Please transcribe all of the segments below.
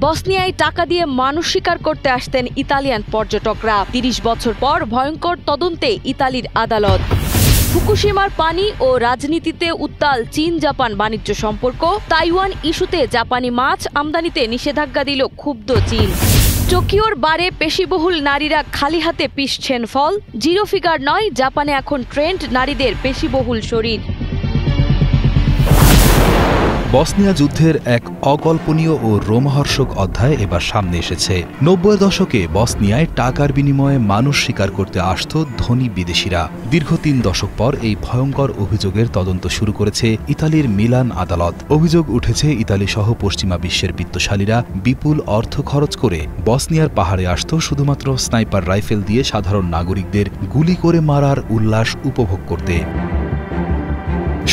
বসনিয়ায় টাকা দিয়ে মানুষ শিকার করতে আসতেন ইতালিয়ান পর্যটকরা। ৩০ বছর পর ভয়ঙ্কর তদন্তে ইতালির আদালত। ফুকুশিমার পানি ও রাজনীতিতে উত্তাল চীন জাপান বাণিজ্য সম্পর্ক। তাইওয়ান ইস্যুতে জাপানি মাছ আমদানিতে নিষেধাজ্ঞা দিল ক্ষুব্ধ চীন। টোকিওর বারে পেশিবহুল নারীরা খালি হাতে পিষছেন ফল। জিরো ফিগার নয়, জাপানে এখন ট্রেন্ড নারীদের পেশিবহুল শরীর। বসনিয়া যুদ্ধের এক অকল্পনীয় ও রোমহর্ষক অধ্যায় এবার সামনে এসেছে। ৯০-এর দশকে বসনিয়ায় টাকার বিনিময়ে মানুষ শিকার করতে আসত ধনী বিদেশিরা। দীর্ঘ ৩ দশক পর এই ভয়ঙ্কর অভিযোগের তদন্ত শুরু করেছে ইতালির মিলান আদালত। অভিযোগ উঠেছে ইতালি সহ পশ্চিমা বিশ্বের বিত্তশালীরা বিপুল অর্থ খরচ করে বসনিয়ার পাহাড়ে আসত শুধুমাত্র স্নাইপার রাইফেল দিয়ে সাধারণ নাগরিকদের গুলি করে মারার উল্লাস উপভোগ করতে।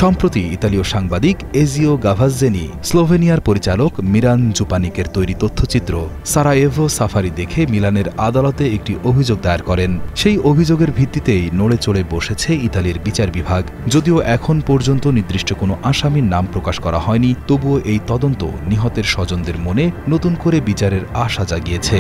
সম্প্রতি ইতালীয় সাংবাদিক এজিও গাভাজ্জেনি স্লোভেনিয়ার পরিচালক মিরান জুপানিকের তৈরি তথ্যচিত্র সারায়েভো সাফারি দেখে মিলানের আদালতে একটি অভিযোগ দায়ের করেন। সেই অভিযোগের ভিত্তিতেই নড়ে চড়ে বসেছে ইতালির বিচার বিভাগ। যদিও এখন পর্যন্ত নির্দিষ্ট কোনো আসামির নাম প্রকাশ করা হয়নি, তবুও এই তদন্ত নিহতের স্বজনদের মনে নতুন করে বিচারের আশা জাগিয়েছে।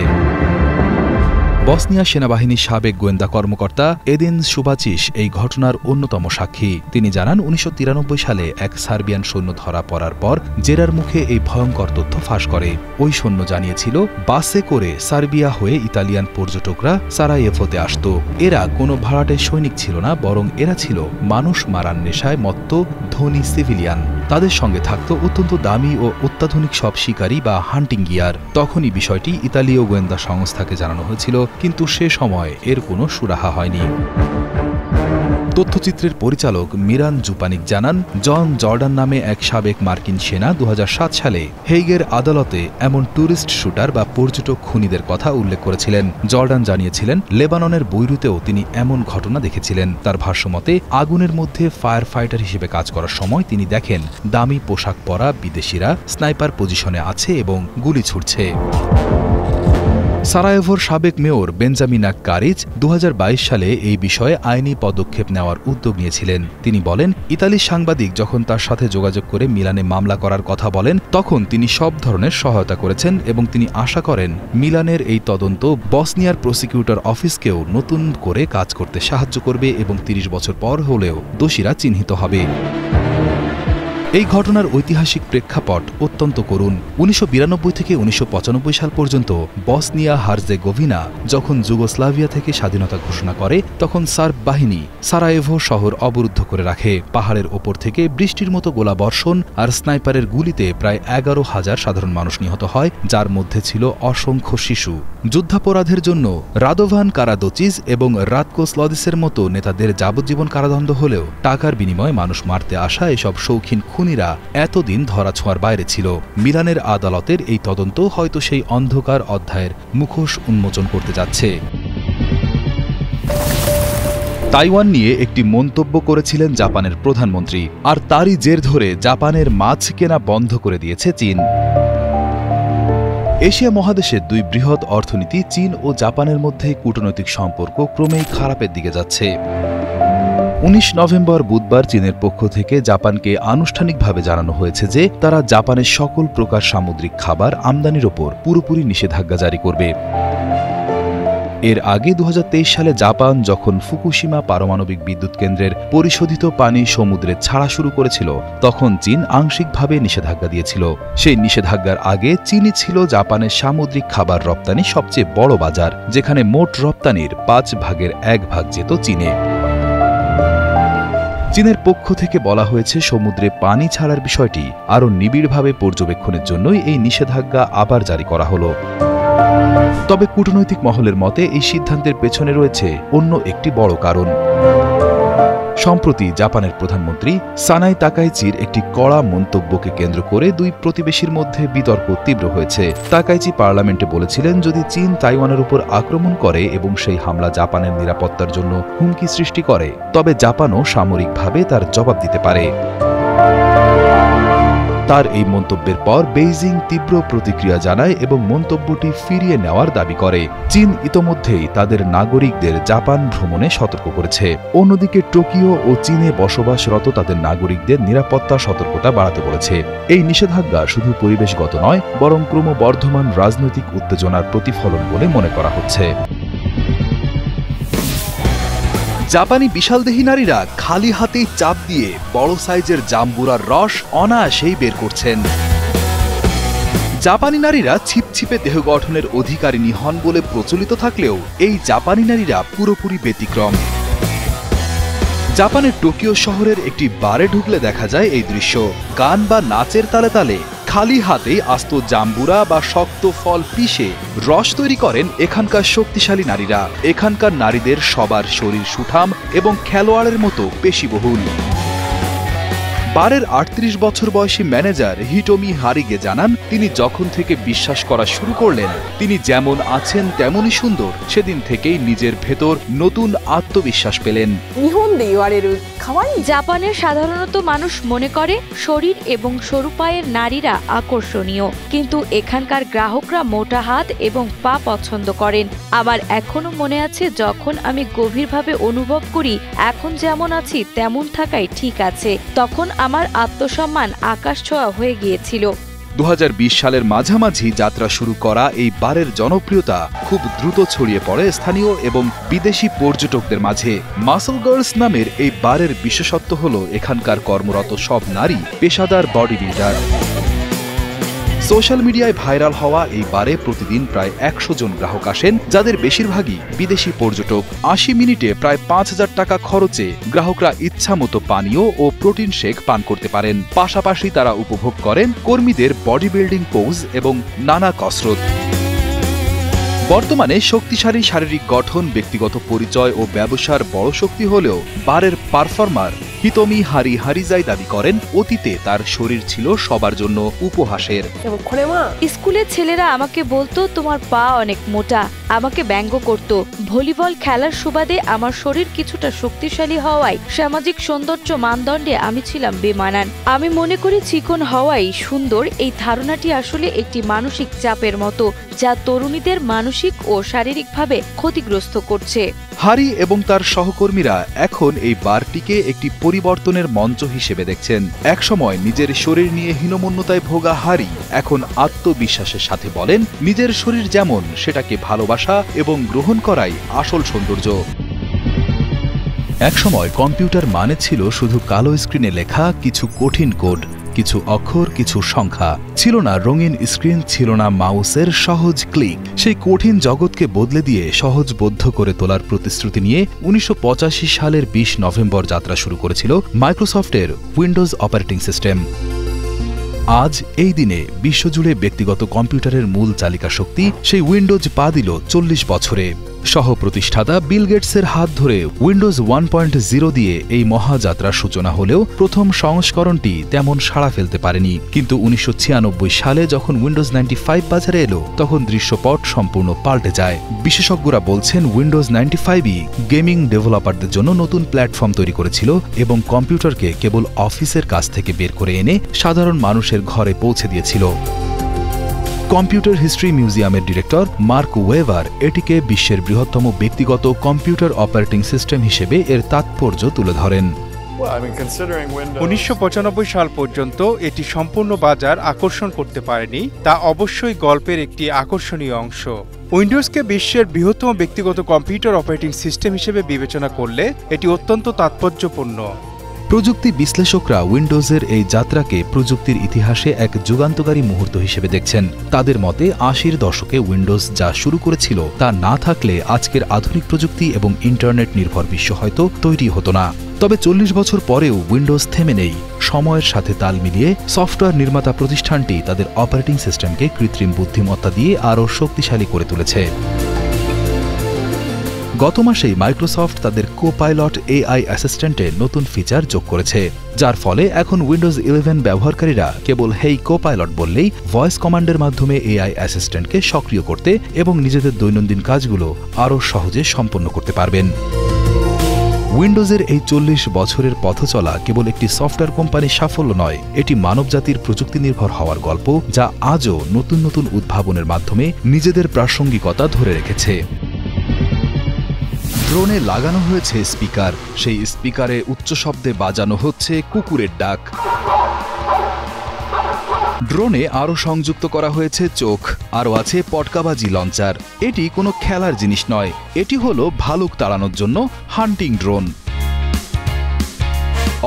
বসনিয়া সেনাবাহিনীর সাবেক গোয়েন্দা কর্মকর্তা এদিন সুবাচিস এই ঘটনার অন্যতম সাক্ষী। তিনি জানান, ১৯৯৩ সালে এক সার্বিয়ান সৈন্য ধরা পড়ার পর জেরার মুখে এই ভয়ঙ্কর তথ্য ফাঁস করে। ওই সৈন্য জানিয়েছিল বাসে করে সার্বিয়া হয়ে ইতালিয়ান পর্যটকরা সারায়েভোতে আসত। এরা কোনো ভাড়াটে সৈনিক ছিল না, বরং এরা ছিল মানুষ মারার নেশায় মত্ত ধনী সিভিলিয়ান। তাদের সঙ্গে থাকত অত্যন্ত দামি ও অত্যাধুনিক সব শিকারী বা হান্টিং গিয়ার। তখনই বিষয়টি ইতালীয় গোয়েন্দা সংস্থাকে জানানো হয়েছিল, কিন্তু সে সময় এর কোনো সুরাহা হয়নি। তথ্যচিত্রের পরিচালক মিরান জুপানিক জানান, জন জর্ডান নামে এক সাবেক মার্কিন সেনা ২০০৭ সালে হেইগের আদালতে এমন ট্যুরিস্ট শুটার বা পর্যটক খুনিদের কথা উল্লেখ করেছিলেন। জর্ডান জানিয়েছিলেন, লেবাননের বৈরুতেও তিনি এমন ঘটনা দেখেছিলেন। তার ভাষ্যমতে, আগুনের মধ্যে ফায়ার ফাইটার হিসেবে কাজ করার সময় তিনি দেখেন দামি পোশাক পরা বিদেশিরা স্নাইপার পজিশনে আছে এবং গুলি ছুড়ছে। সারায়েভোর সাবেক মেয়র বেঞ্জামিনা কারিচ ২০২২ সালে এই বিষয়ে আইনি পদক্ষেপ নেওয়ার উদ্যোগ নিয়েছিলেন। তিনি বলেন, ইতালির সাংবাদিক যখন তার সাথে যোগাযোগ করে মিলানে মামলা করার কথা বলেন, তখন তিনি সব ধরনের সহায়তা করেছেন এবং তিনি আশা করেন মিলানের এই তদন্ত বসনিয়ার প্রসিকিউটর অফিসকেও নতুন করে কাজ করতে সাহায্য করবে এবং ৩০ বছর পর হলেও দোষীরা চিহ্নিত হবে। এই ঘটনার ঐতিহাসিক প্রেক্ষাপট অত্যন্ত করুণ। ১৯৯২ থেকে ১৯৯৫ সাল পর্যন্ত বসনিয়া হার্জেগোভিনা যখন যুগোস্লাভিয়া থেকে স্বাধীনতা ঘোষণা করে, তখন সার্ব বাহিনী সারায়েভো শহর অবরুদ্ধ করে রাখে। পাহাড়ের ওপর থেকে বৃষ্টির মতো গোলাবর্ষণ আর স্নাইপারের গুলিতে প্রায় ১১,০০০ সাধারণ মানুষ নিহত হয়, যার মধ্যে ছিল অসংখ্য শিশু। যুদ্ধাপরাধের জন্য রাদোভান কারাদোচিস এবং রাতকো স্লদিসের মতো নেতাদের যাবজ্জীবন কারাদণ্ড হলেও টাকার বিনিময়ে মানুষ মারতে আসা এসব শৌখিন খুনিরা এতদিন ধরাছোঁয়ার বাইরে ছিল। মিলানের আদালতের এই তদন্ত হয়তো সেই অন্ধকার অধ্যায়ের মুখোশ উন্মোচন করতে যাচ্ছে। তাইওয়ান নিয়ে একটি মন্তব্য করেছিলেন জাপানের প্রধানমন্ত্রী, আর তারই জের ধরে জাপানের মাছ কেনা বন্ধ করে দিয়েছে চীন। এশিয়া মহাদেশের দুই বৃহৎ অর্থনীতি চীন ও জাপানের মধ্যে কূটনৈতিক সম্পর্ক ক্রমেই খারাপের দিকে যাচ্ছে। ১৯ নভেম্বর বুধবার চীনের পক্ষ থেকে জাপানকে আনুষ্ঠানিকভাবে জানানো হয়েছে যে তারা জাপানের সকল প্রকার সামুদ্রিক খাবার আমদানির ওপর পুরোপুরি নিষেধাজ্ঞা জারি করবে। এর আগে ২০২৩ সালে জাপান যখন ফুকুশিমা পারমাণবিক বিদ্যুৎ কেন্দ্রের পরিশোধিত পানি সমুদ্রে ছাড়া শুরু করেছিল, তখন চীন আংশিকভাবে নিষেধাজ্ঞা দিয়েছিল। সেই নিষেধাজ্ঞার আগে চীনই ছিল জাপানের সামুদ্রিক খাবার রপ্তানি সবচেয়ে বড় বাজার, যেখানে মোট রপ্তানির ৫/১ ভাগ যেত চীনে। চীনের পক্ষ থেকে বলা হয়েছে, সমুদ্রে পানি ছাড়ার বিষয়টি আরও নিবিড়ভাবে পর্যবেক্ষণের জন্যই এই নিষেধাজ্ঞা আবার জারি করা হলো। তবে কূটনৈতিক মহলের মতে এই সিদ্ধান্তের পেছনে রয়েছে অন্য একটি বড় কারণ। সম্প্রতি জাপানের প্রধানমন্ত্রী সানাই তাকাইচির একটি কড়া মন্তব্যকে কেন্দ্র করে দুই প্রতিবেশীর মধ্যে বিতর্ক তীব্র হয়েছে। তাকাইচি পার্লামেন্টে বলেছিলেন, যদি চীন তাইওয়ানের উপর আক্রমণ করে এবং সেই হামলা জাপানের নিরাপত্তার জন্য হুমকি সৃষ্টি করে, তবে জাপানও সামরিকভাবে তার জবাব দিতে পারে। তার এই মন্তব্যের পর বেইজিং তীব্র প্রতিক্রিয়া জানায় এবং মন্তব্যটি ফিরিয়ে নেওয়ার দাবি করে। চীন ইতোমধ্যেই তাদের নাগরিকদের জাপান ভ্রমণে সতর্ক করেছে। অন্যদিকে টোকিও ও চীনে বসবাসরত তাদের নাগরিকদের নিরাপত্তা সতর্কতা বাড়াতে বলেছে। এই নিষেধাজ্ঞা শুধু পরিবেশগত নয়, বরং ক্রমবর্ধমান রাজনৈতিক উত্তেজনার প্রতিফলন বলে মনে করা হচ্ছে। জাপানি বিশালদেহী নারীরা খালি হাতেই চাপ দিয়ে বড় সাইজের জাম্বুরার রস অনায়াসেই বের করছেন। জাপানি নারীরা ছিপছিপে দেহ গঠনের অধিকারিণী হন বলে প্রচলিত থাকলেও এই জাপানি নারীরা পুরোপুরি ব্যতিক্রম। জাপানের টোকিও শহরের একটি বারে ঢুকলে দেখা যায় এই দৃশ্য। গান বা নাচের তালে তালে খালি হাতেই আস্ত জাম্বুরা বা শক্ত ফল পিষে রস তৈরি করেন এখানকার শক্তিশালী নারীরা। এখানকার নারীদের সবার শরীর সুঠাম এবং খেলোয়াড়ের মতো পেশিবহুল। বারের ৩৮ বছর বয়সী ম্যানেজার হিটোমি হারিগে জানান, তিনি যখন থেকে বিশ্বাস করা শুরু করলেন তিনি যেমন আছেন তেমনই সুন্দর, সেদিন থেকেই নিজের ভেতর নতুন আত্মবিশ্বাস পেলেন। জাপানের সাধারণত মানুষ মনে করে শরীর এবং সরু পায়ের নারীরা আকর্ষণীয়, কিন্তু এখানকার গ্রাহকরা মোটা হাত এবং পা পছন্দ করেন। আমার এখনো মনে আছে যখন আমি গভীরভাবে অনুভব করি এখন যেমন আছি তেমন থাকাই ঠিক আছে, তখন আমার আত্মসম্মান আকাশ ছোঁয়া হয়ে গিয়েছিল। ২০২০ সালের মাঝামাঝি যাত্রা শুরু করা এই বারের জনপ্রিয়তা খুব দ্রুত ছড়িয়ে পড়ে স্থানীয় এবং বিদেশি পর্যটকদের মাঝে। মাসল গার্লস নামের এই বারের বিশেষত্ব হল এখানকার কর্মরত সব নারী পেশাদার বডি বিল্ডার। সোশ্যাল মিডিয়ায় ভাইরাল হওয়া এই বারে প্রতিদিন প্রায় ১০০ জন গ্রাহক আসেন, যাদের বেশিরভাগই বিদেশি পর্যটক। ৮০ মিনিটে প্রায় ৫,০০০ টাকা খরচে গ্রাহকরা ইচ্ছামতো পানীয় ও প্রোটিন শেক পান করতে পারেন। পাশাপাশি তারা উপভোগ করেন কর্মীদের বডি বিল্ডিং পোজ এবং নানা কসরত। বর্তমানে শক্তিশালী শারীরিক গঠন, ব্যক্তিগত পরিচয় ও ব্যবসার বড় শক্তি হলেও বারের পারফর্মার হিতোমি হারিজাই দাবি করেন অতীতে তার শরীর ছিল সবার জন্য উপহাসের। স্কুলের ছেলেরা আমাকে বলতো তোমার পা অনেক মোটা, আমাকে ব্যঙ্গ করত। ভলিবল খেলার সুবাদে আমার শরীর কিছুটা শক্তিশালী হওয়ায় সামাজিক সৌন্দর্য মানদণ্ডে আমি ছিলাম বেমানান। আমি মনে করি চিকন হওয়াই সুন্দর, এই ধারণাটি আসলে একটি মানসিক চাপের মতো যা তরুণীদের মানসিক ও শারীরিকভাবে ক্ষতিগ্রস্ত করছে। হারি এবং তার সহকর্মীরা এখন এই বারটিকে একটি পরিবর্তনের মঞ্চ হিসেবে দেখছেন। একসময় নিজের শরীর নিয়ে হীনমন্যতায় ভোগা হারি এখন আত্মবিশ্বাসের সাথে বলেন, নিজের শরীর যেমন সেটাকে ভালোবাসা এবং গ্রহণ করাই আসল সৌন্দর্য। একসময় কম্পিউটার মানে ছিল শুধু কালো স্ক্রিনে লেখা কিছু কঠিন কোড, কিছু অক্ষর, কিছু সংখ্যা। ছিল না রঙিন স্ক্রিন, ছিল না মাউসের সহজ ক্লিক। সেই কঠিন জগৎকে বদলে দিয়ে সহজবোধ্য করে তোলার প্রতিশ্রুতি নিয়ে ১৯৮৫ সালের ২০ নভেম্বর যাত্রা শুরু করেছিল মাইক্রোসফটের উইন্ডোজ অপারেটিং সিস্টেম। আজ এই দিনে বিশ্বজুড়ে ব্যক্তিগত কম্পিউটারের মূল চালিকা শক্তি সেই উইন্ডোজ পা দিল ৪০ বছরে। সহ প্রতিষ্ঠাতা বিল গেটসের হাত ধরে উইন্ডোজ 1.0 দিয়ে এই মহাযাত্রার সূচনা হলেও প্রথম সংস্করণটি তেমন সাড়া ফেলতে পারেনি। কিন্তু ১৯৯৬ সালে যখন উইন্ডোজ 95 বাজারে এলো তখন দৃশ্যপট সম্পূর্ণ পাল্টে যায়। বিশেষজ্ঞরা বলছেন উইন্ডোজ 95ই গেমিং ডেভেলপারদের জন্য নতুন প্ল্যাটফর্ম তৈরি করেছিল এবং কম্পিউটারকে কেবল অফিসের কাছ থেকে বের করে এনে সাধারণ মানুষের ঘরে পৌঁছে দিয়েছিল। কম্পিউটার হিস্ট্রি মিউজিয়ামের ডিরেক্টর মার্ক ওয়েভার এটিকে বিশ্বের বৃহত্তম ব্যক্তিগত কম্পিউটার অপারেটিং সিস্টেম হিসেবে এর তাৎপর্য তুলে ধরেন। ১৯৯৫ সাল পর্যন্ত এটি সম্পূর্ণ বাজার আকর্ষণ করতে পারেনি, তা অবশ্যই গল্পের একটি আকর্ষণীয় অংশ। উইন্ডোজকে বিশ্বের বৃহত্তম ব্যক্তিগত কম্পিউটার অপারেটিং সিস্টেম হিসেবে বিবেচনা করলে এটি অত্যন্ত তাৎপর্যপূর্ণ। প্রযুক্তি বিশ্লেষকরা উইন্ডোজের এই যাত্রাকে প্রযুক্তির ইতিহাসে এক যুগান্তকারী মুহূর্ত হিসেবে দেখছেন। তাদের মতে ৮০-এর দশকে উইন্ডোজ যা শুরু করেছিল তা না থাকলে আজকের আধুনিক প্রযুক্তি এবং ইন্টারনেট নির্ভর বিশ্ব হয়তো তৈরি হতো না। তবে ৪০ বছর পরেও উইন্ডোজ থেমে নেই। সময়ের সাথে তাল মিলিয়ে সফটওয়্যার নির্মাতা প্রতিষ্ঠানটি তাদের অপারেটিং সিস্টেমকে কৃত্রিম বুদ্ধিমত্তা দিয়ে আরও শক্তিশালী করে তুলেছে। গত মাসেই মাইক্রোসফট তাদের কোপাইলট এআই অ্যাসিস্ট্যান্টে নতুন ফিচার যোগ করেছে, যার ফলে এখন উইন্ডোজ 11 ব্যবহারকারীরা কেবল হেই কোপাইলট বললেই ভয়েস কমান্ডের মাধ্যমে এআই অ্যাসিস্ট্যান্টকে সক্রিয় করতে এবং নিজেদের দৈনন্দিন কাজগুলো আরও সহজে সম্পন্ন করতে পারবেন। উইন্ডোজের এই 40 বছরের পথ চলা কেবল একটি সফটওয়্যার কোম্পানির সাফল্য নয়, এটি মানবজাতির প্রযুক্তি নির্ভর হওয়ার গল্প, যা আজও নতুন নতুন উদ্ভাবনের মাধ্যমে নিজেদের প্রাসঙ্গিকতা ধরে রেখেছে। ড্রোনে লাগানো হয়েছে স্পিকার, সেই স্পিকারে উচ্চ শব্দে বাজানো হচ্ছে কুকুরের ডাক। ড্রোনে আরও সংযুক্ত করা হয়েছে চোখ, আরও আছে পটকাবাজি লঞ্চার। এটি কোনো খেলার জিনিস নয়, এটি হলো ভালুক তাড়ানোর জন্য হান্টিং ড্রোন।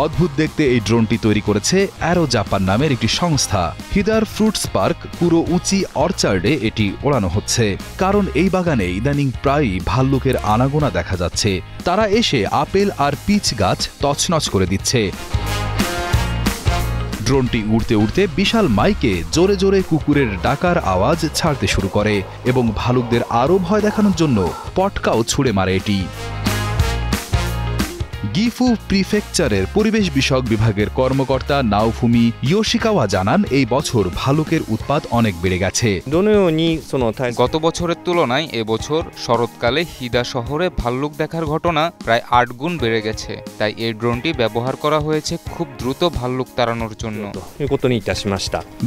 অদ্ভুত দেখতে এই ড্রোনটি তৈরি করেছে অ্যারো জাপান নামের একটি সংস্থা। হিদার ফ্রুটস পার্ক পুরো উঁচি অর্চার্ডে এটি ওড়ানো হচ্ছে, কারণ এই বাগানে ইদানিং প্রায়ই ভাল্লুকের আনাগোনা দেখা যাচ্ছে। তারা এসে আপেল আর পিচ গাছ তছনছ করে দিচ্ছে। ড্রোনটি উড়তে উড়তে বিশাল মাইকে জোরে জোরে কুকুরের ডাকার আওয়াজ ছাড়তে শুরু করে এবং ভালুকদের আরও ভয় দেখানোর জন্য পটকাও ছুঁড়ে মারে এটি। গিফু প্রিফেকচারের পরিবেশ বিষয়ক বিভাগের কর্মকর্তা নাওফুমি ইয়োশিকাওয়া জানান, এই বছর ভালুকের উৎপাত অনেক বেড়ে গেছে। গত বছরের তুলনায় এবছর শরৎকালে হিদা শহরে ভাল্লুক দেখার ঘটনা প্রায় 8 গুণ বেড়ে গেছে। তাই এই ড্রোনটি ব্যবহার করা হয়েছে খুব দ্রুত ভাল্লুক তাড়ানোর জন্য।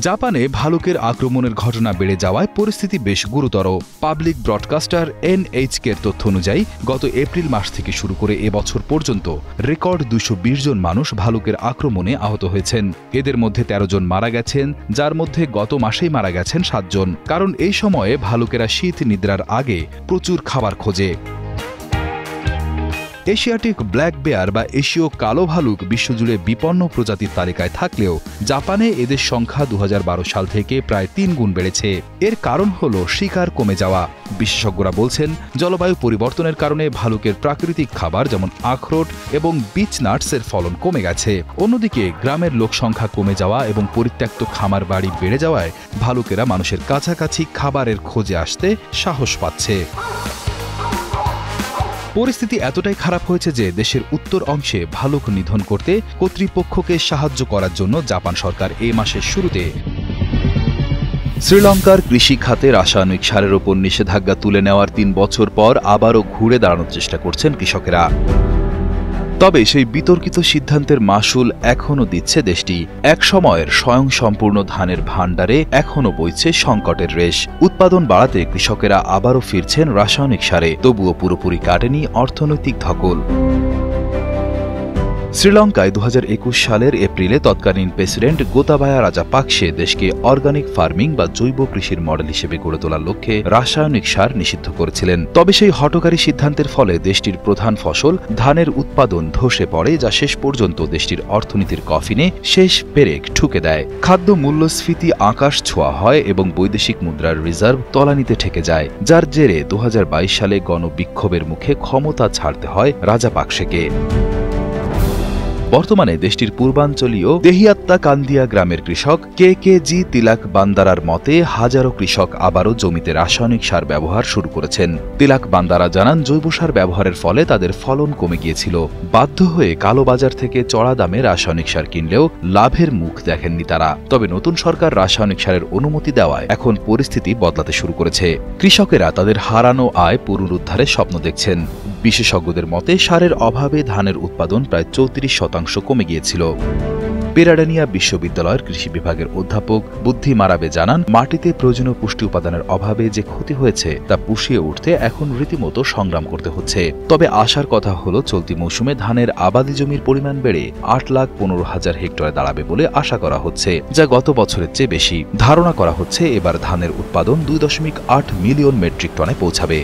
জাপানে ভালুকের আক্রমণের ঘটনা বেড়ে যাওয়ায় পরিস্থিতি বেশ গুরুতর। পাবলিক ব্রডকাস্টার NHK-র তথ্য অনুযায়ী গত এপ্রিল মাস থেকে শুরু করে এবছর পর্যন্ত রেকর্ড 220 জন মানুষ ভালুকের আক্রমণে আহত হয়েছেন। এদের মধ্যে 13 জন মারা গেছেন, যার মধ্যে গত মাসেই মারা গেছেন 7 জন। কারণ এই সময়ে ভালুকেরা শীত নিদ্রার আগে প্রচুর খাবার খোঁজে। এশিয়াটিক ব্ল্যাক বেয়ার বা এশীয় কালো ভালুক বিশ্বজুড়ে বিপন্ন প্রজাতির তালিকায় থাকলেও জাপানে এদের সংখ্যা 2012 সাল থেকে প্রায় 3 গুণ বেড়েছে। এর কারণ হল শিকার কমে যাওয়া। বিশেষজ্ঞরা বলছেন, জলবায়ু পরিবর্তনের কারণে ভালুকের প্রাকৃতিক খাবার যেমন আখরোট এবং বিচ নাটসের ফলন কমে গেছে। অন্যদিকে গ্রামের লোকসংখ্যা কমে যাওয়া এবং পরিত্যক্ত খামার বাড়ি বেড়ে যাওয়ায় ভালুকেরা মানুষের কাছাকাছি খাবারের খোঁজে আসতে সাহস পাচ্ছে। পরিস্থিতি এতটাই খারাপ হয়েছে যে দেশের উত্তর অংশে ভালুক নিধন করতে কর্তৃপক্ষকে সাহায্য করার জন্য জাপান সরকার এই মাসের শুরুতে শ্রীলঙ্কার কৃষি খাতে রাসায়নিক সারের ওপর নিষেধাজ্ঞা তুলে নেওয়ার 3 বছর পর আবারও ঘুরে দাঁড়ানোর চেষ্টা করছেন কৃষকেরা। তবে সেই বিতর্কিত সিদ্ধান্তের মাশুল এখনও দিচ্ছে দেশটি। এক সময়ের স্বয়ংসম্পূর্ণ ধানের ভাণ্ডারে এখনও বইছে সংকটের রেশ। উৎপাদন বাড়াতে কৃষকেরা আবারও ফিরছেন রাসায়নিক সারে, তবুও পুরোপুরি কাটেনি অর্থনৈতিক ধকল। শ্রীলঙ্কায় 2021 সালের এপ্রিলে তৎকালীন প্রেসিডেন্ট গোতাবায়া রাজাপাকসে দেশকে অর্গানিক ফার্মিং বা জৈব কৃষির মডেল হিসেবে গড়ে তোলার লক্ষ্যে রাসায়নিক সার নিষিদ্ধ করেছিলেন। তবে সেই হঠকারী সিদ্ধান্তের ফলে দেশটির প্রধান ফসল ধানের উৎপাদন ধসে পড়ে, যা শেষ পর্যন্ত দেশটির অর্থনীতির কফিনে শেষ পেরেক ঠুকে দেয়। খাদ্য মূল্যস্ফীতি আকাশ ছোঁয়া হয় এবং বৈদেশিক মুদ্রার রিজার্ভ তলানিতে ঠেকে যায়, যার জেরে 2022 সালে গণবিক্ষোভের মুখে ক্ষমতা ছাড়তে হয় রাজাপাকসেকে। বর্তমানে দেশটির পূর্বাঞ্চলীয় দেহিয়াত্তা কান্দিয়া গ্রামের কৃষক KKG তিলাক বান্দারার মতে হাজারো কৃষক আবারও জমিতে রাসায়নিক সার ব্যবহার শুরু করেছেন। তিলাক বান্দারা জানান, জৈব সার ব্যবহারের ফলে তাদের ফলন কমে গিয়েছিল। বাধ্য হয়ে কালোবাজার থেকে চড়া দামে রাসায়নিক সার কিনলেও লাভের মুখ দেখেননি তারা। তবে নতুন সরকার রাসায়নিক সারের অনুমতি দেওয়ায় এখন পরিস্থিতি বদলাতে শুরু করেছে। কৃষকেরা তাদের হারানো আয় পুনরুদ্ধারের স্বপ্ন দেখছেন। বিশেষজ্ঞদের মতে সারের অভাবে ধানের উৎপাদন প্রায় 34% কমে গিয়েছিল। পেরাডানিয়া বিশ্ববিদ্যালয়ের কৃষি বিভাগের অধ্যাপক বুদ্ধি মারাবে জানান, মাটিতে প্রয়োজনীয় পুষ্টি উপাদানের অভাবে যে ক্ষতি হয়েছে তা পুষিয়ে উঠতে এখন রীতিমতো সংগ্রাম করতে হচ্ছে। তবে আশার কথা হলো, চলতি মৌসুমে ধানের আবাদি জমির পরিমাণ বেড়ে 8,15,000 হেক্টরে দাঁড়াবে বলে আশা করা হচ্ছে, যা গত বছরের চেয়ে বেশি। ধারণা করা হচ্ছে এবার ধানের উৎপাদন 2.8 মিলিয়ন মেট্রিক টনে পৌঁছাবে।